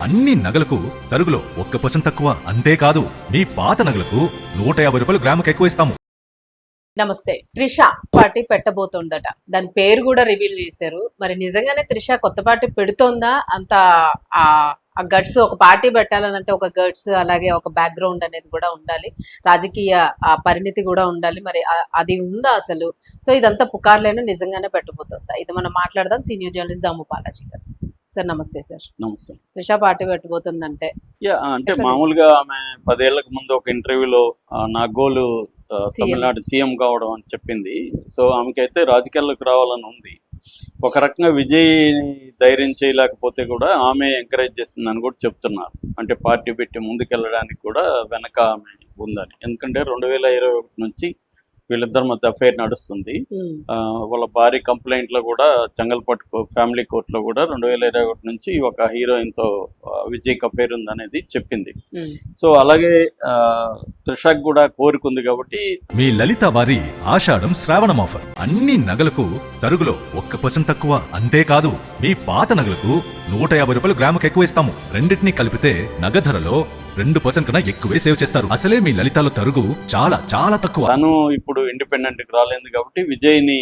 అన్ని నగలకు తరుగులో 1% తక్కువ. అంతేకాదు మీ పాత నగలకు 150 రూపాయలు గ్రాముకు ఎక్కువ ఇస్తాము. నమస్తే. త్రిష పార్టీ పెట్టబోతోందట, దాని పేరు కూడా రివీల్ చేశారు. మరి నిజంగానే త్రిష కొత్త పార్టీ పెడుతోందా? అంత ఆ గట్స్, ఒక పార్టీ పెట్టాలనంటే ఒక గట్స్, అలాగే ఒక బ్యాక్గ్రౌండ్ అనేది కూడా ఉండాలి, రాజకీయ పరిణితి కూడా ఉండాలి. మరి అది ఉందా అసలు? సో ఇదంతా పుకార్లేను, నిజంగానే పెట్టబోతుందా? ఇది మనం మాట్లాడదాం. సీనియర్ జర్నలిస్ట్ దాము బాలాజీ గారు. సార్ నమస్తే. సార్ నమస్తే. త్రిష పార్టీ పెట్టబోతుందంటే అంటే మామూలుగా ఆమె 10 ఏళ్లకు ముందు ఒక ఇంటర్వ్యూలో నా గోలు తమిళనాడు సీఎం కావడం అని చెప్పింది. సో ఆమెకైతే రాజకీయాల్లోకి రావాలని ఉంది. ఒక రకంగా విజయ్ని ధైర్యం చేయలేకపోతే కూడా ఆమె ఎంకరేజ్ చేస్తుందని కూడా చెప్తున్నారు. అంటే పార్టీ పెట్టి ముందుకెళ్ళడానికి కూడా వెనక ఆమె ఉందని. ఎందుకంటే 2021 నుంచి వీళ్ళిద్దరి మధ్య అఫైర్ నడుస్తుంది. వాళ్ళ భారీ కంప్లైంట్లో కూడా చెంగల్పట్టు ఫ్యామిలీ కోర్టులో కూడా 2021 నుంచి ఒక హీరోయిన్తో విజయ్కి అఫైర్ ఉందనేది చెప్పింది. సో అలాగే త్రిషకు కూడా కోరుకుంది కాబట్టి మీ లలిత వారి ఆషాఢం శ్రావణం ఆఫర్. అన్ని నగలకు తరుగులో 1% తక్కువ. అంతేకాదు మీ పాత నగలకు 150 రూపాయలు గ్రాముకు ఎక్కువ ఇస్తాము. రెండింటినీ కలిపితే నగ ధరలో 2% కన్నా ఎక్కువే సేవ్ చేస్తారు. అసలే మీ లలితలో తరుగు చాలా చాలా తక్కువ. తను ఇప్పుడు ఇండిపెండెంట్ రాలేదు కాబట్టి విజయ్ని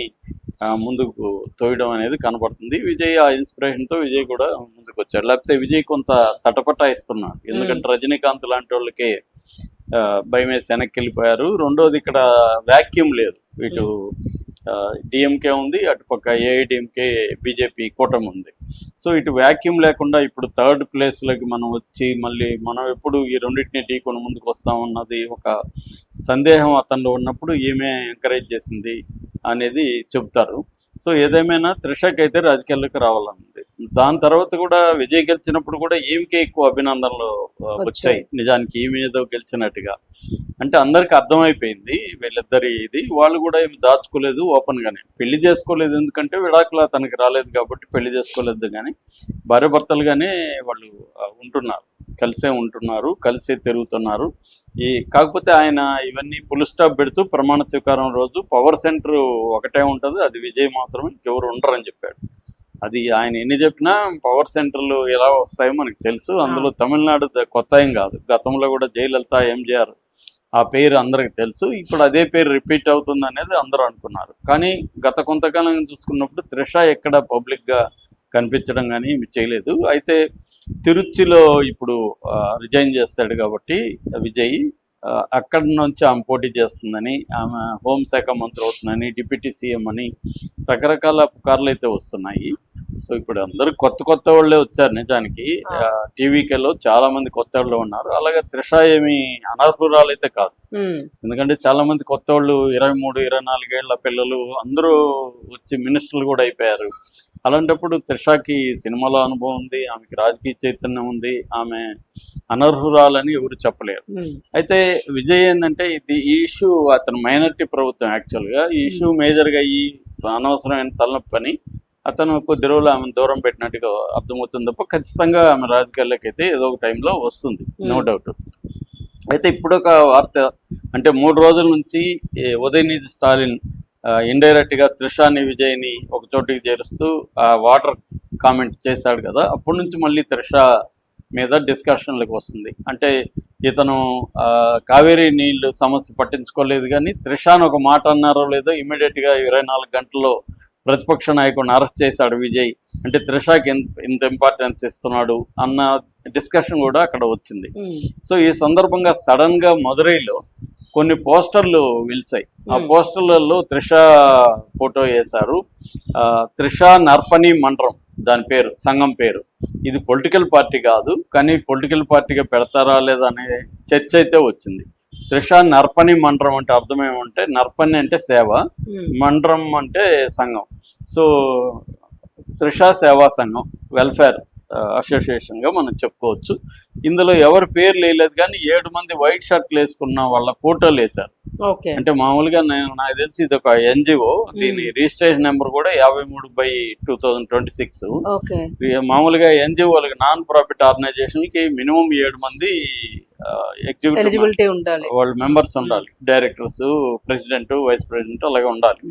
ముందుకు తోయడం అనేది కనబడుతుంది. విజయ్ ఆ ఇన్స్పిరేషన్ తో విజయ్ కూడా ముందుకు వచ్చాడు. లేకపోతే విజయ్ కొంత తటపటాయిస్తున్నాడు. ఎందుకంటే రజనీకాంత్ లాంటి వాళ్ళకి భయం వేసి వెనక్కి వెళ్ళిపోయారు. రెండోది ఇక్కడ వాక్యూమ్ లేదు. ఇటు డిఎంకే ఉంది, అటుపక్క ఏఐడిఎంకే బీజేపీ కూటమి ఉంది. సో ఇటు వాక్యూమ్ లేకుండా ఇప్పుడు థర్డ్ ప్లేస్లోకి మనం వచ్చి మళ్ళీ మనం ఎప్పుడు ఈ రెండింటిని ఢీకొని ముందుకు వస్తామన్నది ఒక సందేహం అతనిలో ఉన్నప్పుడు ఈమె ఎంకరేజ్ చేసింది అనేది చెబుతారు. సో ఏదేమైనా త్రిషకి అయితే రాజకీయాల్లోకి రావాలనుంది. దాని తర్వాత కూడా విజయ్ గెలిచినప్పుడు కూడా ఈమెకే ఎక్కువ అభినందనలు వచ్చాయి. నిజానికి ఈమె ఏదో గెలిచినట్టుగా. అంటే అందరికి అర్థమైపోయింది వీళ్ళిద్దరి ఇది. వాళ్ళు కూడా ఏమి దాచుకోలేదు, ఓపెన్ గానే పెళ్లి చేసుకోలేదు. ఎందుకంటే విడాకుల తనకి రాలేదు కాబట్టి పెళ్లి చేసుకోలేదు. కానీ భార్య భర్తలుగానే వాళ్ళు ఉంటున్నారు, కలిసే ఉంటున్నారు, కలిసే తిరుగుతున్నారు. కాకపోతే ఆయన ఇవన్నీ ఫుల్ స్టాప్ పెడుతూ ప్రమాణ స్వీకారం రోజు పవర్ సెంటర్ ఒకటే ఉంటుంది, అది విజయ్ మాత్రమే, ఇంకెవరు ఉండరని చెప్పాడు. అది ఆయన ఎన్ని చెప్పినా పవర్ సెంటర్లు ఎలా వస్తాయో మనకు తెలుసు. అందులో తమిళనాడు కొత్త ఏం కాదు. గతంలో కూడా జయలలిత, ఎంజీఆర్ ఆ పేరు అందరికి తెలుసు. ఇప్పుడు అదే పేరు రిపీట్ అవుతుంది అనేది అందరూ అనుకున్నారు. కానీ గత కొంతకాలం చూసుకున్నప్పుడు త్రిష ఎక్కడ పబ్లిక్గా కనిపించడం కానీ చేయలేదు. అయితే తిరుచిలో ఇప్పుడు రిజైన్ చేస్తాడు కాబట్టి విజయ్ అక్కడి నుంచి ఆమె పోటీ చేస్తుందని, ఆమె హోంశాఖ మంత్రి అవుతుందని, డిప్యూటీ సీఎం అని రకరకాల పుకార్లు అయితే వస్తున్నాయి. సో ఇప్పుడు అందరూ కొత్త వాళ్ళే వచ్చారు. నిజానికి టీవీకేలో చాలా మంది కొత్త వాళ్ళు ఉన్నారు. అలాగే త్రిష ఏమి అనర్హురాలు అయితే కాదు. ఎందుకంటే చాలా మంది కొత్త వాళ్ళు 23-24 ఏళ్ల పిల్లలు అందరూ వచ్చి మినిస్టర్లు కూడా అయిపోయారు. అలాంటప్పుడు త్రిషకి సినిమాలో అనుభవం ఉంది, ఆమెకి రాజకీయ చైతన్యం ఉంది, ఆమె అనర్హురాలని ఎవరు చెప్పలేరు. అయితే విజయ్ ఏంటంటే ఈ ఇష్యూ అతను మైనారిటీ ప్రభుత్వం. యాక్చువల్గా ఈ ఇష్యూ మేజర్గా ఈ అనవసరమైన తలనొప్పి అని అతను కొద్ది రోజులు ఆమెను దూరం పెట్టినట్టుగా అర్థమవుతుంది తప్ప ఖచ్చితంగా ఆమె రాజకీయాల్లోకి అయితే ఏదో ఒక టైంలో వస్తుంది, నో డౌట్. అయితే ఇప్పుడు ఒక వార్త, అంటే 3 రోజుల నుంచి ఉదయనిధి స్టాలిన్ ఇండైరెక్ట్గా త్రిషాని విజయ్ని ఒక చోటికి చేరుస్తూ వాటర్ కామెంట్ చేశాడు కదా, అప్పటి నుంచి మళ్ళీ త్రిష మీద డిస్కషన్లకు వస్తుంది. అంటే ఇతను కావేరీ నీళ్లు సమస్య పట్టించుకోలేదు, కానీ త్రిషాను ఒక మాట అన్నారో లేదో ఇమీడియట్గా 24 గంటల్లో ప్రతిపక్ష నాయకుడిని అరెస్ట్ చేశాడు విజయ్. అంటే త్రిషకి ఎంత ఇంపార్టెన్స్ ఇస్తున్నాడు అన్న డిస్కషన్ కూడా అక్కడ వచ్చింది. సో ఈ సందర్భంగా సడన్గా మదురైలో కొన్ని పోస్టర్లు వెలిసాయి. ఆ పోస్టర్లలో త్రిష ఫోటో వేశారు. త్రిష నర్పణి మండలం దాని పేరు, సంఘం పేరు. ఇది పొలిటికల్ పార్టీ కాదు, కానీ పొలిటికల్ పార్టీగా పెడతారా లేదా అనే చర్చ అయితే వచ్చింది. త్రిష నర్పణి మండలం అంటే అర్థం ఏమంటే, నర్పణి అంటే సేవ, మండలం అంటే సంఘం. సో త్రిష సేవా సంఘం, వెల్ఫేర్ అసోసియేషన్గా మనం చెప్పుకోవచ్చు. ఇందులో ఎవరి పేర్లు వేయలేదు, కానీ 7 మంది వైట్ షర్ట్లు వేసుకున్న వాళ్ళ ఫోటోలు వేశారు. అంటే మామూలుగా నాకు తెలిసి ఇది ఒక ఎన్జిఓ. దీని రిజిస్ట్రేషన్ నెంబర్ కూడా 53/2026. మామూలుగా ఎన్జిఓలకి, నాన్ ప్రాఫిట్ ఆర్గనైజేషన్కి మినిమం 7 మంది ఎగ్జిక్యూటివ్ ఎలిజిబిలిటీ ఉండాలి. వాళ్ళు మెంబర్స్ ఉండాలి, డైరెక్టర్స్, ప్రెసిడెంట్, వైస్ ప్రెసిడెంట్ అలాగే ఉండాలి.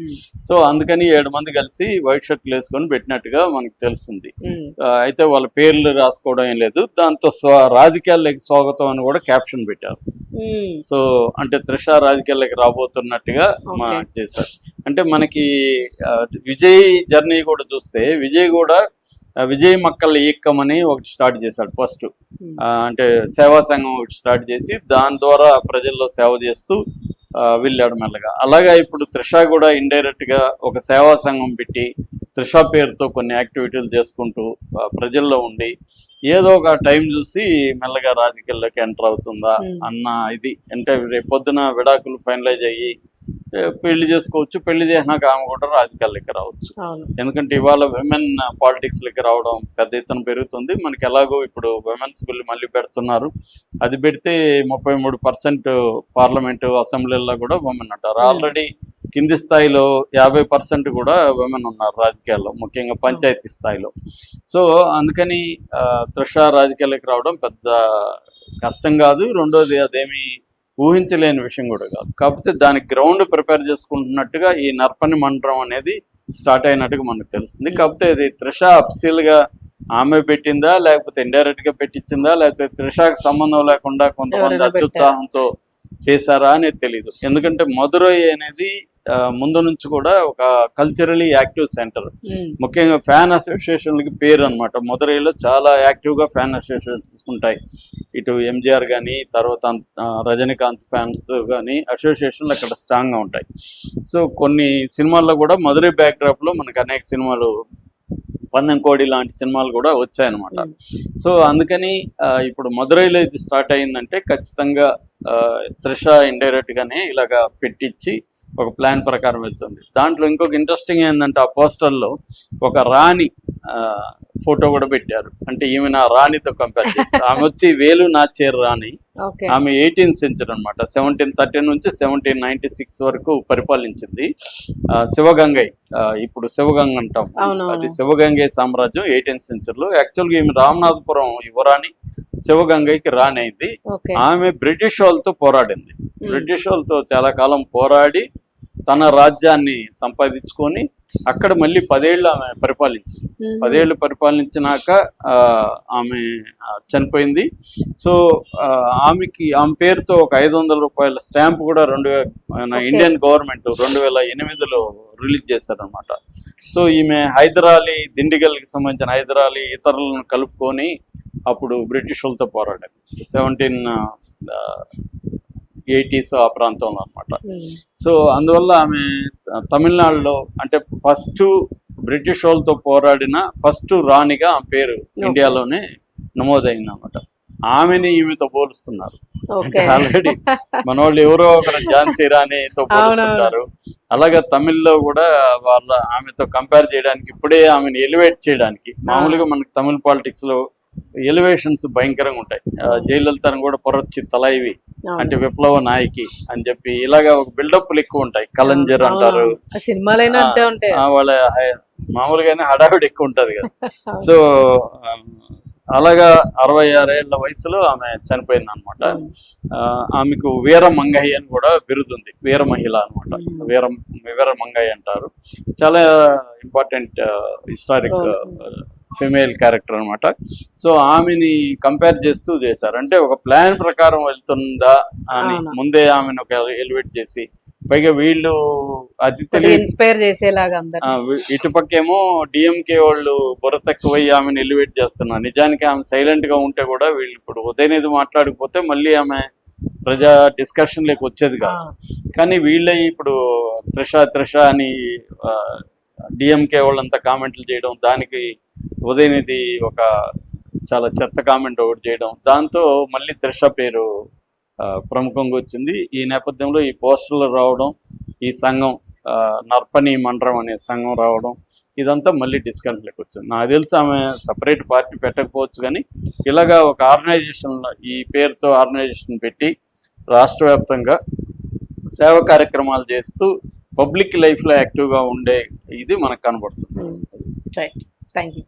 సో అందుకని 7 మంది కలిసి వైట్ షర్ట్లు వేసుకొని పెట్టినట్టుగా మనకు తెలుస్తుంది. అయితే వాళ్ళ పేర్లు రాసుకోవడం ఏం లేదు, దాంతో రాజకీయాల్లోకి స్వాగతం అని కూడా క్యాప్షన్ పెట్టారు. సో అంటే త్రిష రాజకీయాల్లోకి రాబోతున్నట్టుగా చేశారు. అంటే మనకి విజయ్ జర్నీ కూడా చూస్తే విజయ్ మక్కల ఈక్కం అని ఒకటి స్టార్ట్ చేశాడు ఫస్ట్. అంటే సేవా సంఘం ఒకటి స్టార్ట్ చేసి దాని ద్వారా ప్రజల్లో సేవ చేస్తూ వెళ్ళాడు మెల్లగా. అలాగా ఇప్పుడు త్రిష కూడా ఇండైరెక్ట్ గా ఒక సేవా సంఘం పెట్టి త్రిష పేరుతో కొన్ని యాక్టివిటీలు చేసుకుంటూ ప్రజల్లో ఉండి ఏదో ఒక టైం చూసి మెల్లగా రాజకీయాల్లోకి ఎంటర్ అవుతుందా అన్న ఇది. అంటే రేపు పొద్దున విడాకులు ఫైనలైజ్ అయ్యి పెళ్లి చేసుకోవచ్చు, పెళ్లి చేసినాక ఆమె కూడా రాజకీయాల్లోకి రావచ్చు. ఎందుకంటే ఇవాళ విమెన్ పాలిటిక్స్ లకి రావడం పెద్ద ఎత్తున పెరుగుతుంది. మనకి ఎలాగో ఇప్పుడు విమెన్స్ బిల్ మళ్ళీ పెడుతున్నారు, అది పెడితే 33% పార్లమెంటు అసెంబ్లీలో కూడా విమెన్ అంటారు. ఆల్రెడీ కింది స్థాయిలో 50% కూడా విమెన్ ఉన్నారు రాజకీయాల్లో, ముఖ్యంగా పంచాయతీ స్థాయిలో. సో అందుకని త్రిష రాజకీయాల్లోకి రావడం పెద్ద కష్టం కాదు. రెండోది అదేమి ఊహించలేని విషయం కూడా కాదు. కాకపోతే దానికి గ్రౌండ్ ప్రిపేర్ చేసుకుంటున్నట్టుగా ఈ నర్పని మండలం అనేది స్టార్ట్ అయినట్టుగా మనకు తెలుస్తుంది. కాకపోతే ఇది త్రిష అఫీషియల్గా ఆమె పెట్టిందా, లేకపోతే ఇండైరెక్ట్ గా పెట్టించిందా, లేకపోతే త్రిషకు సంబంధం లేకుండా కొంతమంది అత్యుత్సాహంతో చేశారా అనేది తెలీదు. ఎందుకంటే మదురై అనేది ముందు నుంచి కూడా ఒక కల్చరలీ యాక్టివ్ సెంటర్, ముఖ్యంగా ఫ్యాన్ అసోసియేషన్లకి పేరు అనమాట. మదురైలో చాలా యాక్టివ్గా ఫ్యాన్ అసోసియేషన్స్ ఉంటాయి. ఇటు ఎంజిఆర్ కానీ, తర్వాత రజనీకాంత్ ఫ్యాన్స్ కానీ అసోసియేషన్లు అక్కడ స్ట్రాంగ్గా ఉంటాయి. సో కొన్ని సినిమాల్లో కూడా మదురై బ్యాక్డ్రాప్లో మనకు అనేక సినిమాలు, పందెంకోడి లాంటి సినిమాలు కూడా వచ్చాయన్నమాట. సో అందుకని ఇప్పుడు మదురైలో ఇది స్టార్ట్ అయిందంటే ఖచ్చితంగా త్రిష ఇండైరెక్ట్ గానే ఇలాగా పెట్టించి ఒక ప్లాన్ ప్రకారం వెళ్తుంది. దాంట్లో ఇంకొక ఇంట్రెస్టింగ్ ఏంటంటే ఆ పోస్టర్లో ఒక రాణి ఫోటో కూడా పెట్టారు. అంటే ఈమె నా రాణితో కంపేర్ చేస్తారు. ఆమె వచ్చి వేలు నాచేరు రాణి, ఆమె 18th సెంచరీ అనమాట. 1730 నుంచి 1796 వరకు పరిపాలించింది. శివగంగై, ఇప్పుడు శివగంగ అంటాం, అది శివగంగై సామ్రాజ్యం 18th సెంచరీలో. యాక్చువల్గా ఈమె రామనాథపురం యువరాణి, శివగంగైకి రాణి అయింది. ఆమె బ్రిటిష్ వాళ్ళతో పోరాడింది. బ్రిటిష్ వాళ్ళతో చాలా కాలం పోరాడి తన రాజ్యాన్ని సంపాదించుకొని అక్కడ మళ్ళీ 10 ఏళ్ళు ఆమె పరిపాలించింది. 10 ఏళ్ళు పరిపాలించినాక ఆమె చనిపోయింది. సో ఆమె పేరుతో ఒక 500 రూపాయల స్టాంప్ కూడా ఇండియన్ గవర్నమెంట్ 2008లో రిలీజ్ చేశారనమాట. సో ఈమె హైదరాలీ, దిండిగల్కి సంబంధించిన హైదరాలీ ఇతరులను కలుపుకొని అప్పుడు బ్రిటిష్ వాళ్ళతో పోరాడారు 1780s ఆ ప్రాంతంలో అనమాట. సో అందువల్ల ఆమె తమిళనాడులో అంటే ఫస్ట్ బ్రిటిష్ వాళ్ళతో పోరాడిన ఫస్ట్ రాణిగా ఆమె పేరు ఇండియాలోనే నమోదైంది అనమాట. ఆమెని ఈమెతో పోలుస్తున్నారు. ఆల్రెడీ మన వాళ్ళు ఎవరో ఒకరు ఝాన్సీ రాణితో పోలుస్తుంటారు. అలాగే తమిళ్లో కూడా ఆమెతో కంపేర్ చేయడానికి, ఇప్పుడే ఆమెను ఎలివేట్ చేయడానికి, మామూలుగా మనకి తమిళ పాలిటిక్స్ లో ఎలివేషన్స్ భయంకరంగా ఉంటాయి. జయలలితను కూడా పొరొచ్చి తలైవి అంటే విప్లవ నాయకి అని చెప్పి ఇలాగా ఒక బిల్డప్లు ఎక్కువ ఉంటాయి. కలంజర్ అంటారు, వాళ్ళ మామూలుగానే హడావిడి ఎక్కువ ఉంటది కదా. సో అలాగా 66 ఏళ్ల వయసులో ఆమె చనిపోయింది అనమాట. ఆమెకు వీర మంగయ్య అని కూడా బిరుదుంది, వీర మహిళ అనమాట. వీర మంగయ్య అంటారు. చాలా ఇంపార్టెంట్ హిస్టారిక్ ఫిమేల్ క్యారెక్టర్ అనమాట. సో ఆమెని కంపేర్ చేస్తూ చేశారు. అంటే ఒక ప్లాన్ ప్రకారం వెళ్తుందా అని ముందే ఆమెను ఒక ఎలివేట్ చేసి, పైగా వీళ్ళు అది ఇన్స్పైర్ చేసేలాగా ఇటుపక్కేమో డిఎంకే వాళ్ళు బుర్ర తక్కువై ఆమెను ఎలివేట్ చేస్తున్నారు. నిజానికి ఆమె సైలెంట్ గా ఉంటే కూడా వీళ్ళు ఇప్పుడు ఉదయనిధి మాట్లాడకపోతే మళ్ళీ ఆమె ప్రజా డిస్కషన్ లేక వచ్చేది కాదు. కానీ వీళ్ళే ఇప్పుడు త్రిష అని డిఎంకే వాళ్ళంతా కామెంట్లు చేయడం, దానికి ఉదయనిధి ఒక చాలా చెత్త కామెంట్ ఒకటి చేయడం, దాంతో మళ్ళీ త్రిష పేరు ప్రముఖంగా వచ్చింది. ఈ నేపథ్యంలో ఈ పోస్టర్లు రావడం, ఈ సంఘం నర్పని మండలం అనే సంఘం రావడం, ఇదంతా మళ్ళీ డిస్కషన్లోకి వచ్చింది. నాకు తెలిసి ఆమె సపరేట్ పార్టీ పెట్టకపోవచ్చు, కానీ ఇలాగా ఒక ఆర్గనైజేషన్, ఈ పేరుతో ఆర్గనైజేషన్ పెట్టి రాష్ట్ర వ్యాప్తంగా సేవ కార్యక్రమాలు చేస్తూ పబ్లిక్ లైఫ్లో యాక్టివ్గా ఉండే ఇది మనకు కనబడుతుంది. Right, thank you.